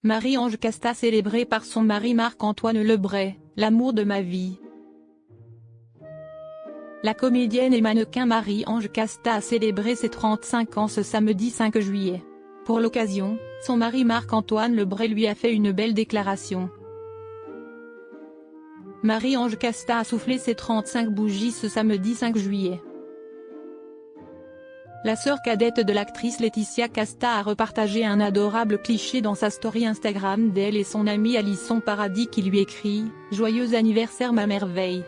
Marie-Ange Casta célébrée par son mari Marc-Antoine Lebray, l'amour de ma vie. La comédienne et mannequin Marie-Ange Casta a célébré ses 35 ans ce samedi 5 juillet. Pour l'occasion, son mari Marc-Antoine Lebray lui a fait une belle déclaration. Marie-Ange Casta a soufflé ses 35 bougies ce samedi 5 juillet. La sœur cadette de l'actrice Laetitia Casta a repartagé un adorable cliché dans sa story Instagram d'elle et son amie Alisson Paradis qui lui écrit « Joyeux anniversaire ma merveille ».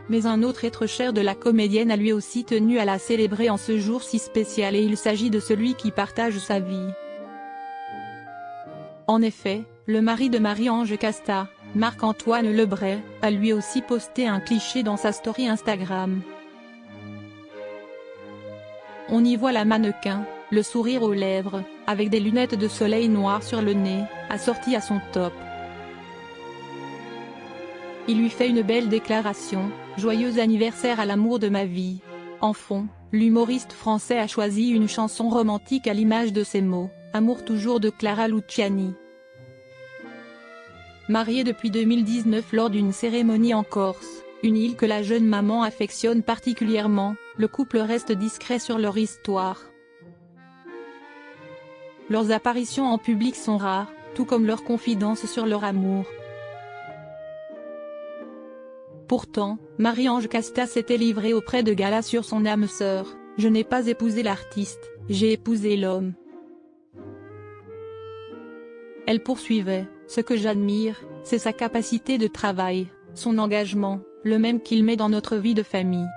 Mais un autre être cher de la comédienne a lui aussi tenu à la célébrer en ce jour si spécial et il s'agit de celui qui partage sa vie. En effet, le mari de Marie-Ange Casta, Marc-Antoine Lebray, a lui aussi posté un cliché dans sa story Instagram. On y voit la mannequin, le sourire aux lèvres, avec des lunettes de soleil noires sur le nez, assorties à son top. Il lui fait une belle déclaration, « Joyeux anniversaire à l'amour de ma vie ». En fond, l'humoriste français a choisi une chanson romantique à l'image de ses mots, « Amour toujours » de Clara Luciani. Mariés depuis 2019 lors d'une cérémonie en Corse, une île que la jeune maman affectionne particulièrement, le couple reste discret sur leur histoire. Leurs apparitions en public sont rares, tout comme leurs confidences sur leur amour. Pourtant, Marie-Ange Casta s'était livrée auprès de Gala sur son âme sœur, « Je n'ai pas épousé l'artiste, j'ai épousé l'homme ». Elle poursuivait, « Ce que j'admire, c'est sa capacité de travail, son engagement, le même qu'il met dans notre vie de famille.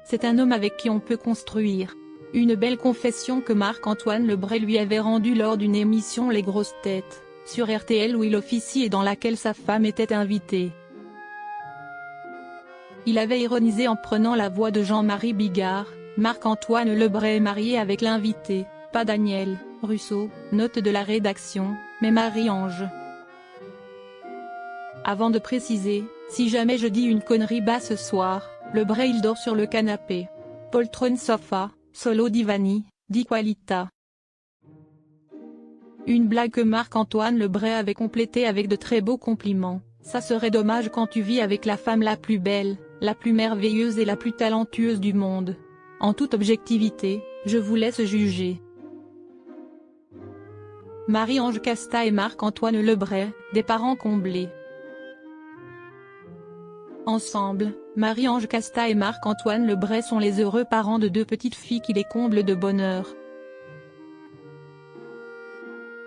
C'est un homme avec qui on peut construire. » Une belle confession que Marc-Antoine Lebray lui avait rendue lors d'une émission Les Grosses Têtes, sur RTL où il officie et dans laquelle sa femme était invitée. Il avait ironisé en prenant la voix de Jean-Marie Bigard, Marc-Antoine Lebray est marié avec l'invité, pas Daniel Russo, note de la rédaction, mais Marie-Ange. Avant de préciser, si jamais je dis une connerie bas ce soir, Lebray il dort sur le canapé. Poltron sofa, solo divani, di qualità. Une blague que Marc-Antoine Lebray avait complétée avec de très beaux compliments, ça serait dommage quand tu vis avec la femme la plus belle, la plus merveilleuse et la plus talentueuse du monde. En toute objectivité, je vous laisse juger. Marie-Ange Casta et Marc-Antoine Lebray, des parents comblés. Ensemble, Marie-Ange Casta et Marc-Antoine Lebray sont les heureux parents de 2 petites filles qui les comblent de bonheur.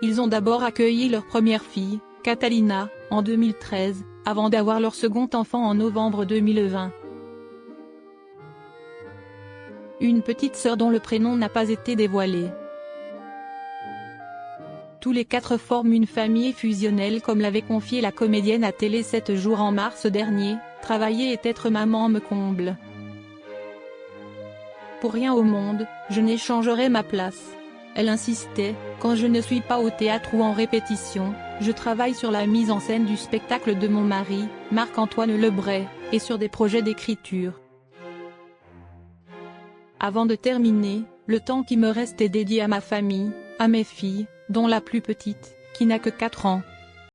Ils ont d'abord accueilli leur première fille, Catalina, en 2013, avant d'avoir leur second enfant en novembre 2020. Une petite sœur dont le prénom n'a pas été dévoilé. Tous les 4 forment une famille fusionnelle comme l'avait confié la comédienne à Télé 7 jours en mars dernier, « Travailler et être maman me comble. Pour rien au monde, je n'échangerai ma place. » Elle insistait, « Quand je ne suis pas au théâtre ou en répétition, je travaille sur la mise en scène du spectacle de mon mari, Marc-Antoine Lebray, et sur des projets d'écriture. Avant de terminer, le temps qui me reste est dédié à ma famille, à mes filles, dont la plus petite, qui n'a que 4 ans.